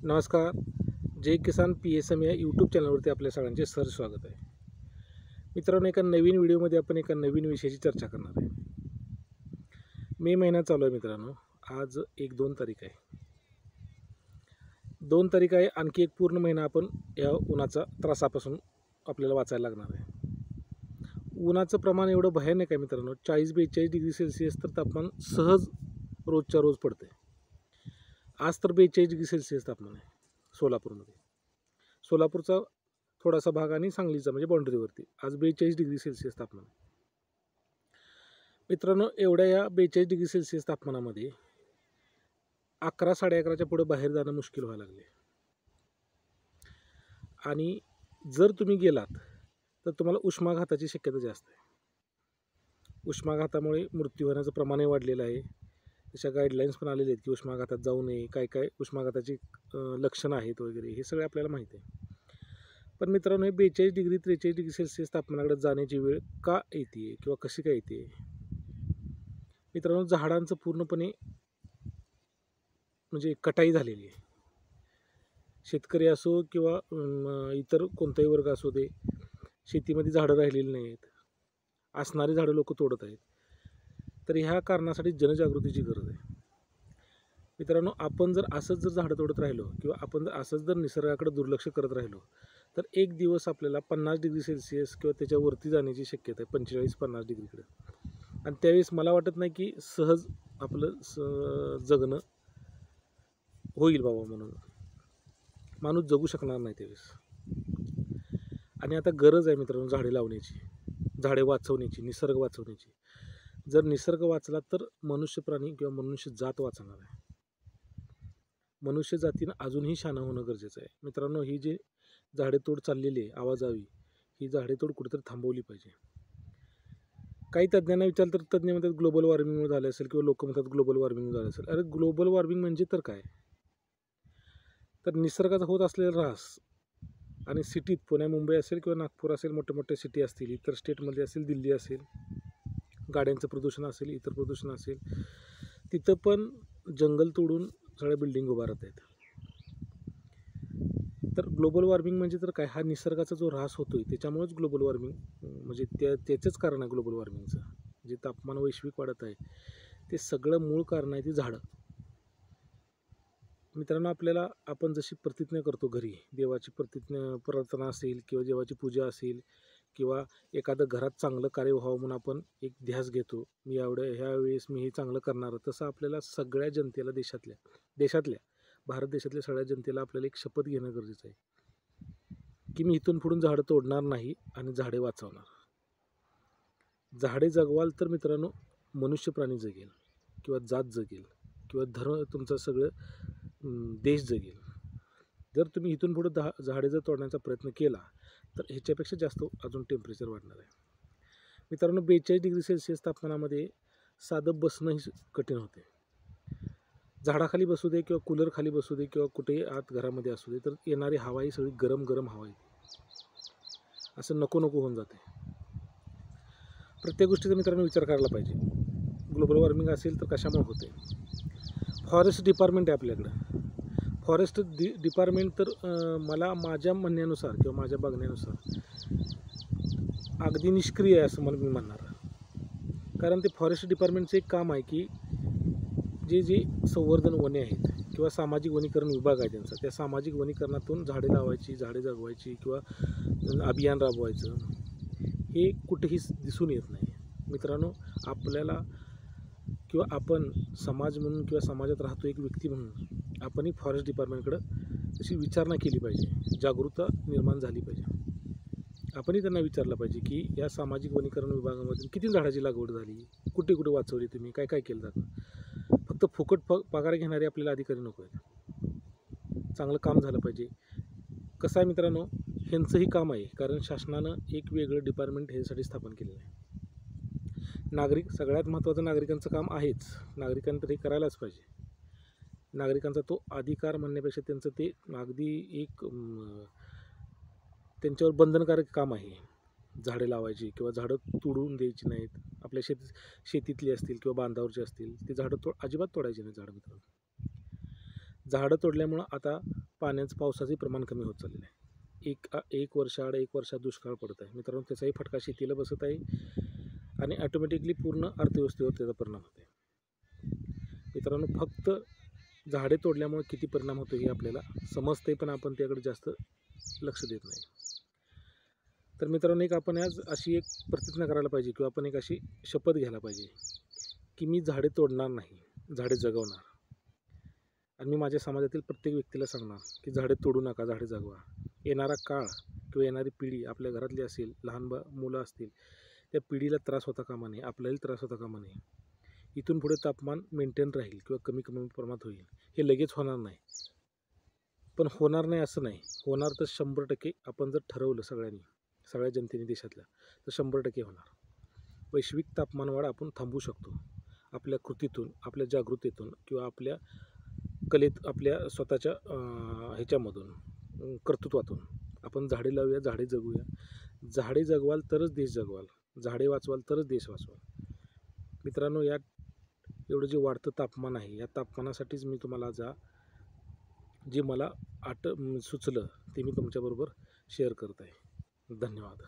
नमस्कार. जय किसान PSM या YouTube चॅनलवरती आपल्या सगळ्यांचे स्वागत आहे. मित्रांनो, एका नवीन व्हिडिओमध्ये आपण एका नवीन विषयाची चर्चा करणार आहे. मे महिना चालू आहे मित्रांनो. आज 1-2 तारीख आहे. 2 तारीख आहे. आणखी एक पूर्ण महिना आपण या उन्हाचा त्रासापासून आपल्याला वाचायला लागणार आहे. उन्हाचं प्रमाण एवढं भयानक आहे मित्रांनो. 40-42 डिग्री सेल्सिअस तर तापमान सहज रोजच्या रोज पडते. आज तर 42 डिग्री सेल्सिअस तापमान आहे सोलापूरमध्ये. सोलापूरचा थोडासा भाग आणि सांगलीचा म्हणजे बाउंड्रीवरती आज 42 डिग्री सेल्सिअस तापमान. मित्रांनो, एवढ्या या 42 डिग्री सेल्सिअस तापमानामध्ये 11-11:30च्या पुढे बाहेर जाणं मुश्किल व्हायला लागले. आणि जर तुम्ही गेलात तर तुम्हाला उष्माघाताची शक्यता जास्त आहे. उष्माघातामुळे मृत्यू होण्याचं प्रमाणही वाढलेलं आहे. तशा गाईडलाईन्स पण आलेले आहेत की उष्माघातात जाऊ नये, काय काय उष्माघाताची लक्षणं आहेत वगैरे, हे सगळे आपल्याला माहिती आहे. पण मित्रांनो, हे 42 डिग्री 43 डिग्री सेल्सिअस तापमानाकडे जाण्याची वेळ का येते किंवा कशी काय येते? मित्रांनो, झाडांचं पूर्णपणे म्हणजे कटाई झालेली आहे. शेतकरी असो किंवा इतर कोणताही वर्ग असो दे, शेतीमध्ये झाडं राहिलेली नाहीत. असणारी झाडं लोक तोडत आहेत. तर ह्या कारणासाठी जनजागृतीची गरज आहे. मित्रांनो, आपण जर असंच जर झाडं तोडत राहिलो किंवा आपण जर असंच जर निसर्गाकडे दुर्लक्ष करत राहिलो तर एक दिवस आपल्याला 50 डिग्री सेल्सिअस किंवा त्याच्यावरती जाण्याची शक्यता आहे, 45-50 डिग्रीकडे. आणि त्यावेळेस मला वाटत नाही की सहज आपलं जगणं होईल बाबा, म्हणून माणूस जगू शकणार नाही त्यावेळेस. आणि आता गरज आहे मित्रांनो झाडे लावण्याची, झाडे वाचवण्याची, निसर्ग वाचवण्याची. जर निसर्ग वाचला तर मनुष्य प्राणी किंवा मनुष्य जात वाचणार आहे. मनुष्य जातीनं अजूनही शहाणं होणं गरजेचं आहे. मित्रांनो, ही जी झाडेतोड चाललेली आहे आवाजावी, ही झाडेतोड कुठेतरी थांबवली पाहिजे. काही तज्ज्ञांना विचारलं तर तज्ज्ञ म्हणतात ग्लोबल वॉर्मिंगमुळे झालं असेल किंवा लोक म्हणतात ग्लोबल वॉर्मिंग झालं असेल. अरे, ग्लोबल वॉर्मिंग म्हणजे तर काय? तर निसर्गाचा होत असलेला ऱ्हास. आणि सिटीत पुणे मुंबई असेल किंवा नागपूर असेल, मोठे मोठे सिटी असतील, इतर स्टेटमध्ये असेल, दिल्ली असेल, गाड्यांचं प्रदूषण असेल, इतर प्रदूषण असेल, तिथं पण जंगल तोडून सगळ्या बिल्डिंग उभारत आहेत. तर ग्लोबल वॉर्मिंग म्हणजे तर काय? हा निसर्गाचा जो ऱ्हास होतोय त्याच्यामुळेच ग्लोबल वॉर्मिंग म्हणजे त्याचंच कारण आहे. ग्लोबल वॉर्मिंगचं जे तापमान वैश्विक वाढत आहे ते सगळं मूळ कारण आहे ती झाडं. मित्रांनो, आपल्याला आपण जशी प्रतिज्ञा करतो घरी, देवाची प्रार्थना असेल किंवा देवाची पूजा असेल किंवा एखादं घरात चांगलं कार्य व्हावं म्हणून आपण एक ध्यास घेतो, मी ह्या वेळेस मी हे चांगलं करणार. तसं आपल्याला सगळ्या जनतेला, देशातल्या भारत देशातल्या सगळ्या जनतेला आपल्याला एक शपथ घेणं गरजेचं आहे की मी इथून पुढून झाडं तोडणार नाही आणि झाडे वाचवणार. झाडे जगवाल तर मित्रांनो मनुष्य प्राणी जगेल किंवा जात जगेल किंवा धर्म, तुमचं सगळं देश जगेल. जर तुम्ही इथून पुढे झाडे जर तोडण्याचा प्रयत्न केला तर ह्याच्यापेक्षा जास्त अजून टेम्परेचर वाढणार आहे. मित्रांनो, 42 डिग्री सेल्सिअस तापमानामध्ये साधं बसणंही कठीण होते. झाडाखाली बसू दे किंवा कूलर खाली बसू दे किंवा कुठेही आत घरामध्ये असू दे, तर येणारी हवा ही सगळी गरम गरम हवा येते. असं नको नको होऊन जाते. प्रत्येक गोष्टीचा मित्रांनो विचार करायला पाहिजे. ग्लोबल वॉर्मिंग असेल तर कशामुळे होते? फॉरेस्ट डिपार्टमेंट आहे आपल्याकडं. फॉरेस्ट डिपार्टमेंट तर मला माझ्या म्हणण्यानुसार किंवा माझ्या बघण्यानुसार अगदी निष्क्रिय आहे असं मी म्हणणार. कारण ते फॉरेस्ट डिपार्टमेंटचं एक काम आहे की जे संवर्धन वने आहेत किंवा सामाजिक वनीकरण विभाग आहे त्यांचा, त्या सामाजिक वनीकरणातून झाडे लावायची, झाडे जगवायची किंवा अभियान राबवायचं, हे कुठेही दिसून येत नाही. मित्रांनो, आपल्याला किंवा आपण समाज म्हणून किंवा समाजात राहतो एक व्यक्ती म्हणून आपणही फॉरेस्ट डिपार्टमेंटकडं तशी विचारणा केली पाहिजे, जागरूकता निर्माण झाली पाहिजे. आपणही त्यांना विचारलं पाहिजे की या सामाजिक वनीकरण विभागामध्ये किती झाडाची लागवड झाली, कुठे कुठे वाचवली तुम्ही, काय काय केलं जातं. फक्त फुकट पगार घेणारे आपल्याला अधिकारी नको आहेत. चांगलं काम झालं पाहिजे. कसं आहे मित्रांनो, ह्यांचंही काम आहे, कारण शासनानं एक वेगळं डिपार्टमेंट ह्यासाठी स्थापन केलेलं आहे. नागरिक सगळ्यात महत्त्वाचं नागरिकांचं काम आहेच, नागरिकांनी तरी करायलाच पाहिजे. नागरिकांचा तो अधिकार म्हणण्यापेक्षा त्यांचं ते अगदी एक त्यांच्यावर बंधनकारक काम आहे झाडे लावायची किंवा झाडं तोडून द्यायची नाहीत. आपल्या शेतीतली असतील किंवा बांधावरची असतील, ती झाडं अजिबात तोडायची नाहीत झाडं. मित्रांनो, झाडं तोडल्यामुळं आता पावसाचे प्रमाण कमी होत चाललेलं आहे. एक वर्षाआड एक वर्षात दुष्काळ पडत आहे. मित्रांनो, त्याचाही फटका शेतीला बसत आहे आणि ऑटोमॅटिकली पूर्ण अर्थव्यवस्थेवर त्याचा परिणाम होतो आहे. मित्रांनो, फक्त झाडे तोडल्यामुळे किती परिणाम होतो हे आपल्याला समजते, पण आपण त्याकडे जास्त लक्ष देत नाही. तर मित्रांनो, आपण आज अशी एक प्रतिज्ञा करायला पाहिजे किंवा आपण एक अशी शपथ घ्यायला पाहिजे की मी झाडे तोडणार नाही, झाडे जगवणार. आणि मी माझ्या समाजातील प्रत्येक व्यक्तीला सांगणार की झाडे तोडू नका, झाडे जगवा. येणारा काळ किंवा येणारी पिढी आपल्या घरातली असेल, लहान मुलं असतील, त्या पिढीला त्रास होता कामा नये, आपल्यालाही त्रास होता कामा नये. इथून पुढे तापमान मेंटेन राहील किंवा कमी प्रमाणात होईल. हे लगेच होणार नाही, पण होणार नाही असं नाही, होणार तर 100% आपण जर ठरवलं सगळ्या जनतेने देशातल्या, तर 100% होणार. वैश्विक तापमानवाढ आपण थांबवू शकतो आपल्या कृतीतून, आपल्या जागृतीतून किंवा आपल्या कलेत, आपल्या स्वतःच्या कर्तृत्वातून. आपण झाडे लावूया, झाडे जगूया. झाडे जगवाल तरच देश जगवाल, झाडे वाचवाल तरच देश वाचवाल. मित्रांनो, एवढं जे वाढतं तापमान आहे, या तापमानासाठीच मी तुम्हाला जे मला सुचलं ते मी तुमच्याबरोबर शेअर करत आहे. धन्यवाद.